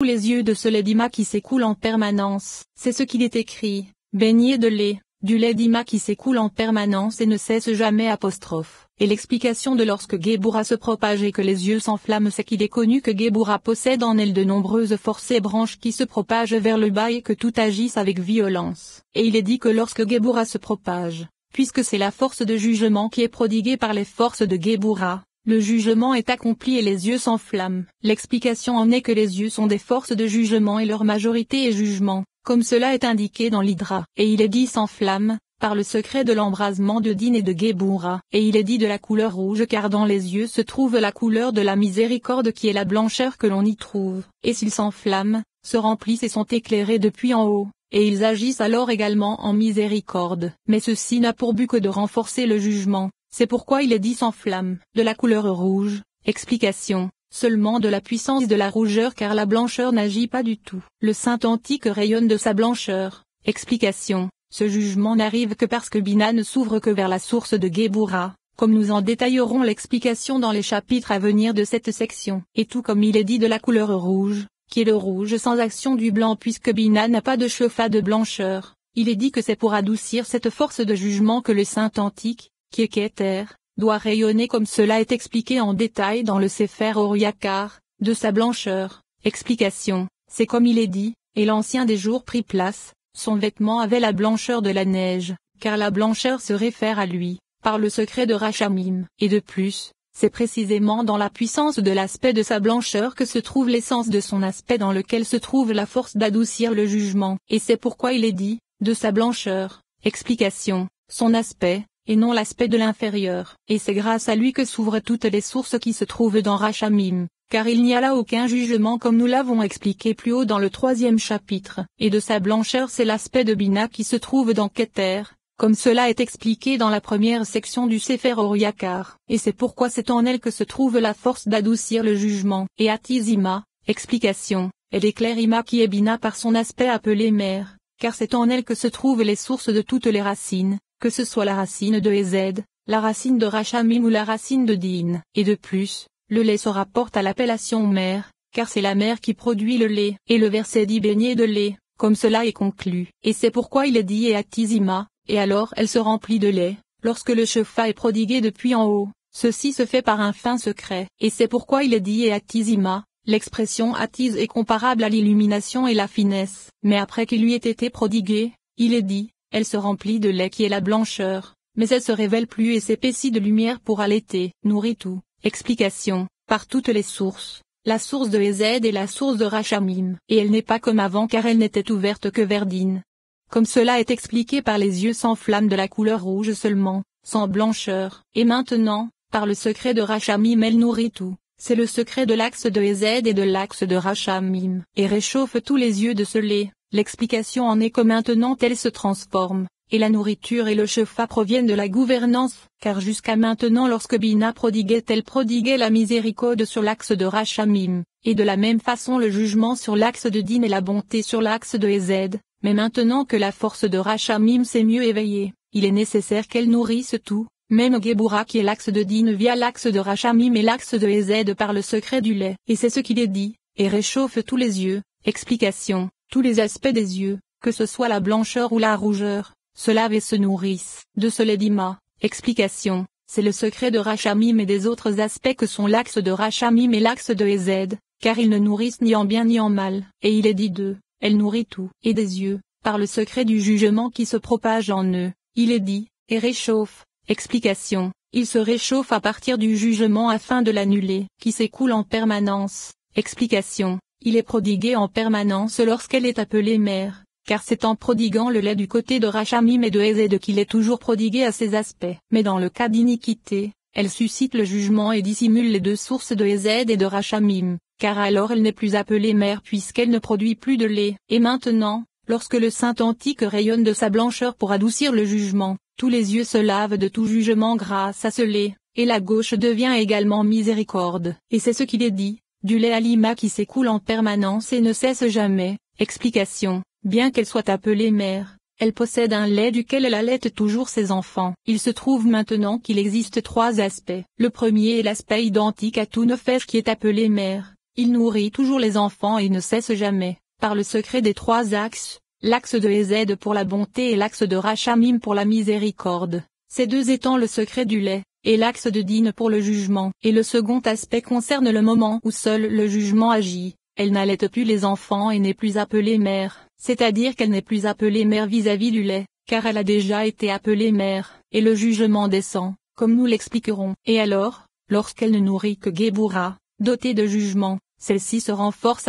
les yeux de ce lait d'Ima qui s'écoule en permanence. C'est ce qu'il est écrit, baigné de lait, du lait d'Ima qui s'écoule en permanence et ne cesse jamais apostrophe. Et l'explication de lorsque Géboura se propage et que les yeux s'enflamment, c'est qu'il est connu que Géboura possède en elle de nombreuses forces et branches qui se propagent vers le bas et que tout agisse avec violence. Et il est dit que lorsque Géboura se propage, puisque c'est la force de jugement qui est prodiguée par les forces de Géboura, le jugement est accompli et les yeux s'enflamment. L'explication en est que les yeux sont des forces de jugement et leur majorité est jugement, comme cela est indiqué dans l'Hydra. Et il est dit s'enflamme, par le secret de l'embrasement de Din et de Géboura. Et il est dit de la couleur rouge car dans les yeux se trouve la couleur de la miséricorde qui est la blancheur que l'on y trouve. Et s'ils s'enflamment, se remplissent et sont éclairés depuis en haut, et ils agissent alors également en miséricorde. Mais ceci n'a pour but que de renforcer le jugement. C'est pourquoi il est dit s'enflamme. De la couleur rouge, explication, seulement de la puissance de la rougeur car la blancheur n'agit pas du tout. Le Saint Antique rayonne de sa blancheur, explication. Ce jugement n'arrive que parce que Bina ne s'ouvre que vers la source de Géboura, comme nous en détaillerons l'explication dans les chapitres à venir de cette section. Et tout comme il est dit de la couleur rouge, qui est le rouge sans action du blanc puisque Bina n'a pas de chauffat de blancheur, il est dit que c'est pour adoucir cette force de jugement que le Saint Antique, qui est Kéter, doit rayonner comme cela est expliqué en détail dans le Sefer Oriakar, de sa blancheur. Explication, c'est comme il est dit, et l'ancien des jours prit place. Son vêtement avait la blancheur de la neige, car la blancheur se réfère à lui, par le secret de Rachamim. Et de plus, c'est précisément dans la puissance de l'aspect de sa blancheur que se trouve l'essence de son aspect dans lequel se trouve la force d'adoucir le jugement. Et c'est pourquoi il est dit, de sa blancheur, explication, son aspect, et non l'aspect de l'inférieur. Et c'est grâce à lui que s'ouvrent toutes les sources qui se trouvent dans Rachamim. Car il n'y a là aucun jugement comme nous l'avons expliqué plus haut dans le 3e chapitre, et de sa blancheur c'est l'aspect de Bina qui se trouve dans Kéter, comme cela est expliqué dans la première section du Sefer Oriakar, et c'est pourquoi c'est en elle que se trouve la force d'adoucir le jugement. Et Atizima, explication, elle éclaire Ima qui est Bina par son aspect appelé mère, car c'est en elle que se trouvent les sources de toutes les racines, que ce soit la racine de Ezed, la racine de Rachamim ou la racine de Din. Et de plus, le lait se rapporte à l'appellation mère, car c'est la mère qui produit le lait, et le verset dit baigné de lait, comme cela est conclu. Et c'est pourquoi il est dit et Atizima, et alors elle se remplit de lait, lorsque le chauffat est prodigué depuis en haut, ceci se fait par un fin secret. Et c'est pourquoi il est dit et Atizima, l'expression Atiz est comparable à l'illumination et la finesse. Mais après qu'il lui ait été prodigué, il est dit, elle se remplit de lait qui est la blancheur, mais elle se révèle plus et s'épaissit de lumière pour allaiter, nourrit tout. Explication, par toutes les sources, la source de Ezed et la source de Rachamim, et elle n'est pas comme avant car elle n'était ouverte que vers Din. Comme cela est expliqué par les yeux sans flamme de la couleur rouge seulement, sans blancheur, et maintenant, par le secret de Rachamim elle nourrit tout, c'est le secret de l'axe de Ezed et de l'axe de Rachamim, et réchauffe tous les yeux de ce lait. L'explication en est que maintenant elle se transforme. Et la nourriture et le chauffat proviennent de la gouvernance, car jusqu'à maintenant lorsque Bina prodiguait elle prodiguait la miséricorde sur l'axe de Rachamim, et de la même façon le jugement sur l'axe de Din et la bonté sur l'axe de Ezed, mais maintenant que la force de Rachamim s'est mieux éveillée, il est nécessaire qu'elle nourrisse tout, même Géboura qui est l'axe de Din via l'axe de Rachamim et l'axe de Ezed par le secret du lait. Et c'est ce qu'il est dit, et réchauffe tous les yeux. Explication, tous les aspects des yeux, que ce soit la blancheur ou la rougeur, se lavent et se nourrissent de ce lait d'Ima. Explication, c'est le secret de Rachamim et des autres aspects que sont l'axe de Rachamim et l'axe de Ezed, car ils ne nourrissent ni en bien ni en mal. Et il est dit d'eux, elle nourrit tout. Et des yeux, par le secret du jugement qui se propage en eux, il est dit, et réchauffe. Explication, il se réchauffe à partir du jugement afin de l'annuler, qui s'écoule en permanence. Explication, il est prodigué en permanence lorsqu'elle est appelée mère. Car c'est en prodiguant le lait du côté de Rachamim et de Ezed qu'il est toujours prodigué à ses aspects. Mais dans le cas d'iniquité, elle suscite le jugement et dissimule les deux sources de Ezed et de Rachamim, car alors elle n'est plus appelée mère puisqu'elle ne produit plus de lait. Et maintenant, lorsque le Saint Antique rayonne de sa blancheur pour adoucir le jugement, tous les yeux se lavent de tout jugement grâce à ce lait, et la gauche devient également miséricorde. Et c'est ce qu'il est dit, du lait à l'Ima qui s'écoule en permanence et ne cesse jamais. Explication. Bien qu'elle soit appelée mère, elle possède un lait duquel elle allaite toujours ses enfants. Il se trouve maintenant qu'il existe trois aspects. Le premier est l'aspect identique à tout Nefesh qui est appelé mère. il nourrit toujours les enfants et ne cesse jamais, par le secret des 3 axes, l'axe de Hésed pour la bonté et l'axe de Rachamim pour la miséricorde, ces 2 étant le secret du lait, et l'axe de Din pour le jugement. Et le second aspect concerne le moment où seul le jugement agit. Elle n'allaite plus les enfants et n'est plus appelée mère, c'est-à-dire qu'elle n'est plus appelée mère vis-à-vis du lait, car elle a déjà été appelée mère, et le jugement descend, comme nous l'expliquerons. Et alors, lorsqu'elle ne nourrit que Géboura, dotée de jugement, celle-ci se renforce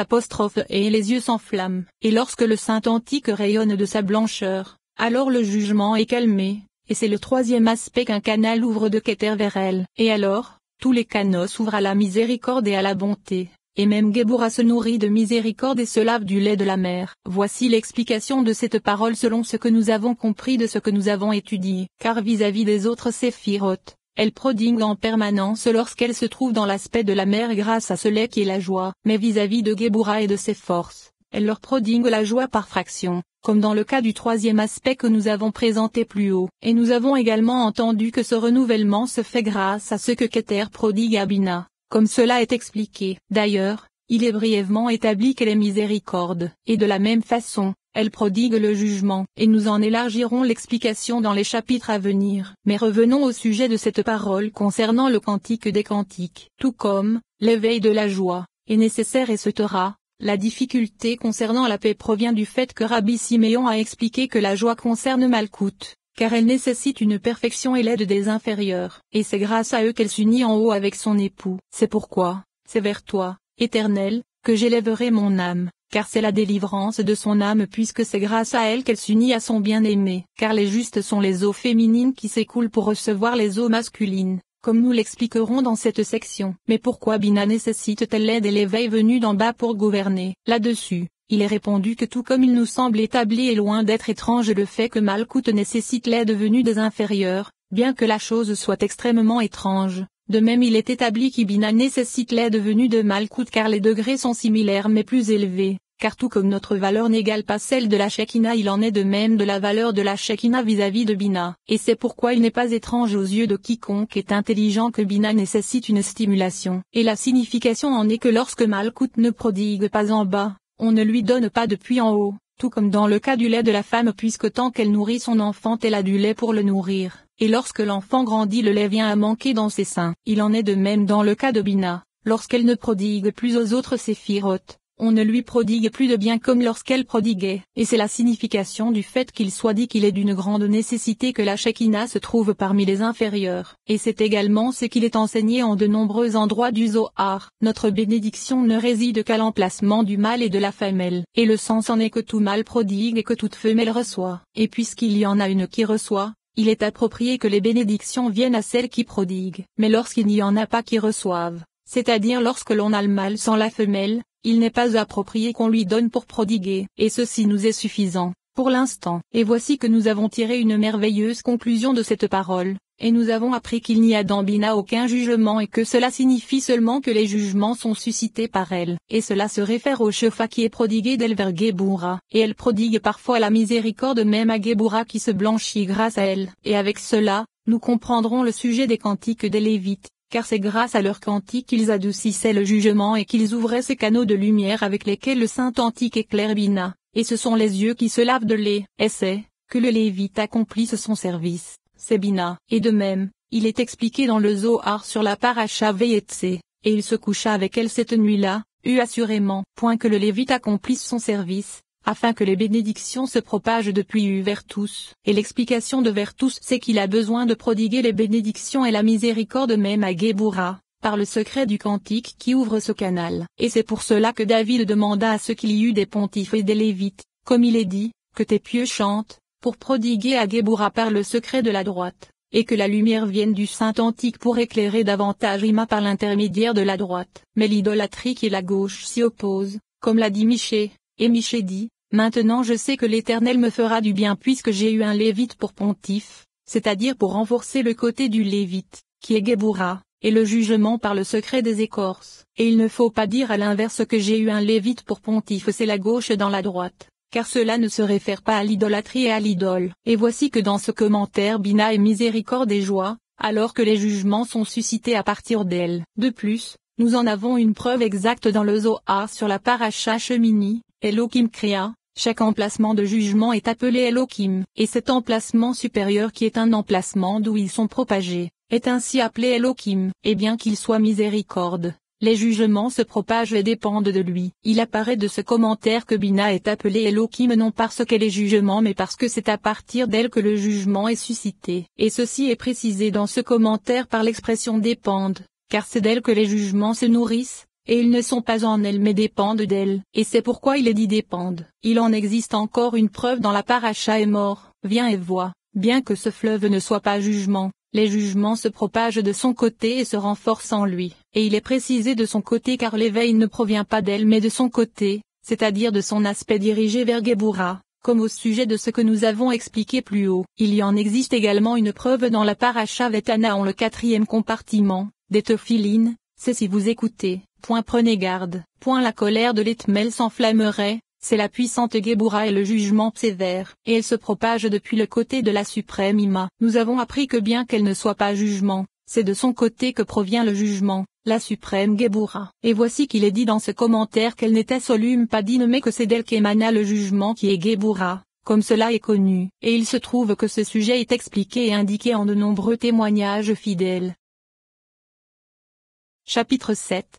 et les yeux s'enflamment. Et lorsque le saint antique rayonne de sa blancheur, alors le jugement est calmé, et c'est le 3e aspect qu'un canal ouvre de Keter vers elle. Et alors, tous les canaux s'ouvrent à la miséricorde et à la bonté. Et même Géboura se nourrit de miséricorde et se lave du lait de la mère. Voici l'explication de cette parole selon ce que nous avons compris de ce que nous avons étudié. Car vis-à-vis des autres séphirotes, elle prodigue en permanence lorsqu'elle se trouve dans l'aspect de la mère grâce à ce lait qui est la joie. Mais vis-à-vis de Géboura et de ses forces, elle leur prodigue la joie par fraction, comme dans le cas du 3e aspect que nous avons présenté plus haut. Et nous avons également entendu que ce renouvellement se fait grâce à ce que Keter prodigue à Bina. Comme cela est expliqué. D'ailleurs, il est brièvement établi qu'elle est miséricorde, et de la même façon, elle prodigue le jugement, et nous en élargirons l'explication dans les chapitres à venir. Mais revenons au sujet de cette parole concernant le cantique des cantiques. Tout comme, l'éveil de la joie, est nécessaire et se taira, la difficulté concernant la paix provient du fait que Rabbi Siméon a expliqué que la joie concerne Malkout, car elle nécessite une perfection et l'aide des inférieurs, et c'est grâce à eux qu'elle s'unit en haut avec son époux. C'est pourquoi, c'est vers toi, Éternel, que j'élèverai mon âme, car c'est la délivrance de son âme puisque c'est grâce à elle qu'elle s'unit à son bien-aimé. Car les justes sont les eaux féminines qui s'écoulent pour recevoir les eaux masculines, comme nous l'expliquerons dans cette section. Mais pourquoi Bina nécessite-t-elle l'aide et l'éveil venu d'en bas pour gouverner? Là-dessus, il est répondu que tout comme il nous semble établi et loin d'être étrange le fait que Malkout nécessite l'aide venue des inférieurs, bien que la chose soit extrêmement étrange, de même il est établi qu'Ibina nécessite l'aide venue de Malkout car les degrés sont similaires mais plus élevés, car tout comme notre valeur n'égale pas celle de la Shekinah il en est de même de la valeur de la Shekinah vis-à-vis de Bina. Et c'est pourquoi il n'est pas étrange aux yeux de quiconque est intelligent que Bina nécessite une stimulation. Et la signification en est que lorsque Malkout ne prodigue pas en bas, on ne lui donne pas depuis en haut, tout comme dans le cas du lait de la femme puisque tant qu'elle nourrit son enfant elle a du lait pour le nourrir, et lorsque l'enfant grandit le lait vient à manquer dans ses seins. Il en est de même dans le cas de Bina, lorsqu'elle ne prodigue plus aux autres séphirotes, on ne lui prodigue plus de bien comme lorsqu'elle prodiguait, et c'est la signification du fait qu'il soit dit qu'il est d'une grande nécessité que la Shekinah se trouve parmi les inférieurs, et c'est également ce qu'il est enseigné en de nombreux endroits du Zohar. Notre bénédiction ne réside qu'à l'emplacement du mâle et de la femelle, et le sens en est que tout mâle prodigue et que toute femelle reçoit, et puisqu'il y en a une qui reçoit, il est approprié que les bénédictions viennent à celle qui prodigue. Mais lorsqu'il n'y en a pas qui reçoivent, c'est-à-dire lorsque l'on a le mâle sans la femelle, il n'est pas approprié qu'on lui donne pour prodiguer. Et ceci nous est suffisant, pour l'instant. Et voici que nous avons tiré une merveilleuse conclusion de cette parole, et nous avons appris qu'il n'y a dans Bina aucun jugement et que cela signifie seulement que les jugements sont suscités par elle. Et cela se réfère au Shefa qui est prodigué d'elle vers Géboura, et elle prodigue parfois la miséricorde même à Géboura qui se blanchit grâce à elle. Et avec cela, nous comprendrons le sujet des cantiques des Lévites. Car c'est grâce à leurs cantiques qu'ils adoucissaient le jugement et qu'ils ouvraient ces canaux de lumière avec lesquels le saint antique éclaire Bina, et ce sont les yeux qui se lavent de lait, et c'est, que le Lévite accomplisse son service, c'est Bina. Et de même, il est expliqué dans le Zohar sur la paracha Vayetse, et il se coucha avec elle cette nuit-là, assurément, point que le Lévite accomplisse son service, afin que les bénédictions se propagent depuis vers tous. Et l'explication de vers tous c'est qu'il a besoin de prodiguer les bénédictions et la miséricorde même à Géboura, par le secret du cantique qui ouvre ce canal. Et c'est pour cela que David demanda à ce qu'il y eût des pontifes et des lévites, comme il est dit, que tes pieux chantent, pour prodiguer à Géboura par le secret de la droite, et que la lumière vienne du saint antique pour éclairer davantage Ima par l'intermédiaire de la droite. Mais l'idolâtrie qui est la gauche s'y oppose, comme l'a dit Michée. Et Michée dit, maintenant je sais que l'Éternel me fera du bien puisque j'ai eu un Lévite pour pontife, c'est-à-dire pour renforcer le côté du Lévite, qui est Géboura, et le jugement par le secret des écorces. Et il ne faut pas dire à l'inverse que j'ai eu un Lévite pour pontife c'est la gauche dans la droite, car cela ne se réfère pas à l'idolâtrie et à l'idole. Et voici que dans ce commentaire Bina est miséricorde et joie, alors que les jugements sont suscités à partir d'elle. De plus, Nous en avons une preuve exacte dans le Zohar sur la paracha Shemini, Elohim créa. Chaque emplacement de jugement est appelé Elohim, et cet emplacement supérieur qui est un emplacement d'où ils sont propagés, est ainsi appelé Elohim, et bien qu'il soit miséricorde, les jugements se propagent et dépendent de lui. Il apparaît de ce commentaire que Bina est appelée Elohim non parce qu'elle est jugement mais parce que c'est à partir d'elle que le jugement est suscité. Et ceci est précisé dans ce commentaire par l'expression dépendent, car c'est d'elle que les jugements se nourrissent. Et ils ne sont pas en elle mais dépendent d'elle, et c'est pourquoi il est dit dépendent. Il en existe encore une preuve dans la paracha Emor, viens et vois, bien que ce fleuve ne soit pas jugement, les jugements se propagent de son côté et se renforcent en lui, et il est précisé de son côté car l'éveil ne provient pas d'elle mais de son côté, c'est-à-dire de son aspect dirigé vers Géboura, comme au sujet de ce que nous avons expliqué plus haut. Il y en existe également une preuve dans la paracha Vetana en le 4e compartiment, des Tephilines. C'est si vous écoutez, prenez garde, la colère de l'Étmel s'enflammerait, c'est la puissante Géboura et le jugement sévère, et elle se propage depuis le côté de la suprême Ima. Nous avons appris que bien qu'elle ne soit pas jugement, c'est de son côté que provient le jugement, la suprême Géboura. Et voici qu'il est dit dans ce commentaire qu'elle n'était solume pas dine mais que c'est d'elle qu'émana le jugement qui est Géboura, comme cela est connu, et il se trouve que ce sujet est expliqué et indiqué en de nombreux témoignages fidèles. Chapitre 7.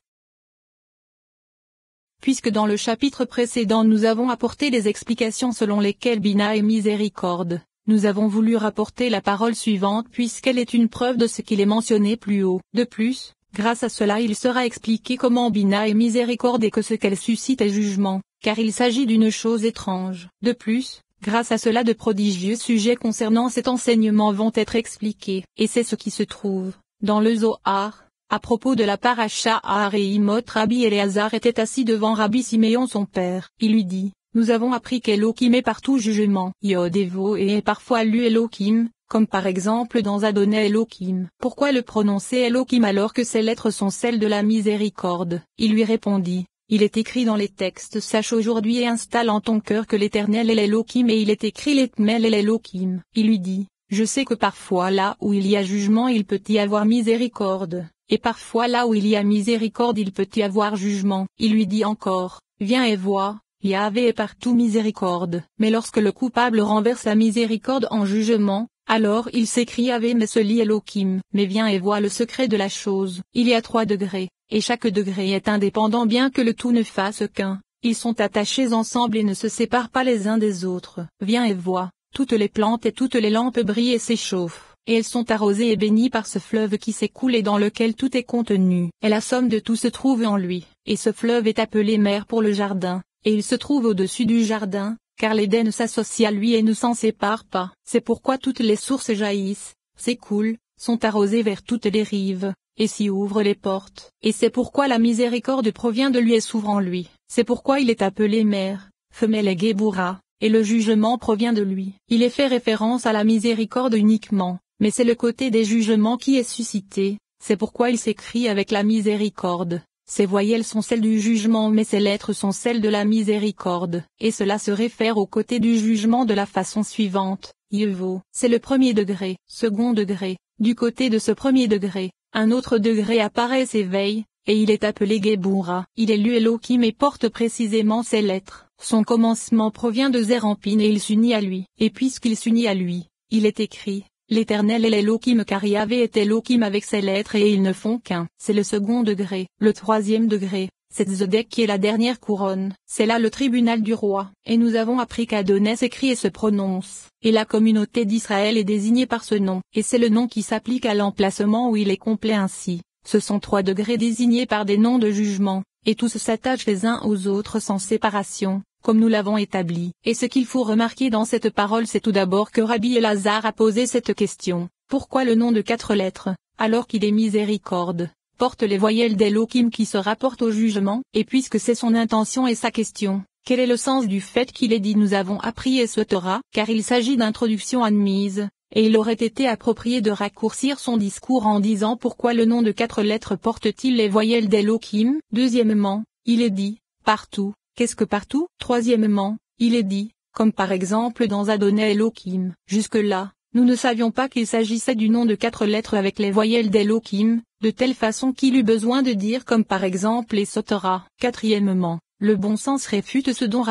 Puisque dans le chapitre précédent nous avons apporté les explications selon lesquelles Bina est miséricorde, nous avons voulu rapporter la parole suivante puisqu'elle est une preuve de ce qu'il est mentionné plus haut. De plus, grâce à cela il sera expliqué comment Bina est miséricorde et que ce qu'elle suscite est jugement, car il s'agit d'une chose étrange. De plus, grâce à cela de prodigieux sujets concernant cet enseignement vont être expliqués, et c'est ce qui se trouve dans le Zohar. À propos de la paracha Ahareimot, Rabbi Éléazar était assis devant Rabbi Siméon son père. Il lui dit, nous avons appris qu'Elohim est partout jugement. Yod et Vo et est parfois lu Elohim, comme par exemple dans Adonai Elohim. Pourquoi le prononcer Elohim alors que ces lettres sont celles de la miséricorde? Il lui répondit, il est écrit dans les textes, sache aujourd'hui et installe en ton cœur que l'Éternel est l'Elohim et il est écrit l'Étmel est l'Elohim. Il lui dit, je sais que parfois là où il y a jugement il peut y avoir miséricorde. Et parfois là où il y a miséricorde il peut y avoir jugement. Il lui dit encore, viens et vois, Yahvé est partout miséricorde. Mais lorsque le coupable renverse la miséricorde en jugement, alors il s'écrie Yahvé mais se lit Elohim. Mais viens et vois le secret de la chose. Il y a 3 degrés, et chaque degré est indépendant bien que le tout ne fasse qu'un. Ils sont attachés ensemble et ne se séparent pas les uns des autres. Viens et vois, toutes les plantes et toutes les lampes brillent et s'échauffent. Et elles sont arrosées et bénies par ce fleuve qui s'écoule et dans lequel tout est contenu. Et la somme de tout se trouve en lui. Et ce fleuve est appelé mer pour le jardin, et il se trouve au-dessus du jardin, car l'Éden s'associe à lui et ne s'en sépare pas. C'est pourquoi toutes les sources jaillissent, s'écoulent, sont arrosées vers toutes les rives, et s'y ouvrent les portes. Et c'est pourquoi la miséricorde provient de lui et s'ouvre en lui. C'est pourquoi il est appelé mer, femelle et Géboura, et le jugement provient de lui. Il est fait référence à la miséricorde uniquement. Mais c'est le côté des jugements qui est suscité, c'est pourquoi il s'écrit avec la miséricorde. Ces voyelles sont celles du jugement mais ces lettres sont celles de la miséricorde, et cela se réfère au côté du jugement de la façon suivante. Yevo, c'est le premier degré. Second degré, du côté de ce premier degré, un autre degré apparaît et s'éveille, et il est appelé Géboura. Il est lu Elohim et porte précisément ces lettres. Son commencement provient de Zerampin et il s'unit à lui. Et puisqu'il s'unit à lui, il est écrit, l'Éternel est l'Elohim car Yahvé est Elohim avec ses lettres et ils ne font qu'un. C'est le second degré. Le troisième degré, c'est Zedek qui est la dernière couronne. C'est là le tribunal du roi. Et nous avons appris qu'Adonai s'écrit et se prononce. Et la communauté d'Israël est désignée par ce nom. Et c'est le nom qui s'applique à l'emplacement où il est complet ainsi. Ce sont 3 degrés désignés par des noms de jugement. Et tous s'attachent les uns aux autres sans séparation, comme nous l'avons établi. Et ce qu'il faut remarquer dans cette parole c'est tout d'abord que Rabbi Éléazar a posé cette question. Pourquoi le nom de 4 lettres, alors qu'il est miséricorde, porte les voyelles d'Elohim qui se rapportent au jugement? Et puisque c'est son intention et sa question, quel est le sens du fait qu'il est dit nous avons appris et ce Torah? Car il s'agit d'introduction admise, et il aurait été approprié de raccourcir son discours en disant pourquoi le nom de 4 lettres porte-t-il les voyelles d'Elohim? Deuxièmement, il est dit, partout. Qu'est-ce que partout? Troisièmement, il est dit, comme par exemple dans Adonai Elohim. Jusque-là, Nous ne savions pas qu'il s'agissait du nom de 4 lettres avec les voyelles d'Elohim, de telle façon qu'il eut besoin de dire comme par exemple les Sotora. Quatrièmement, le bon sens réfute ce dont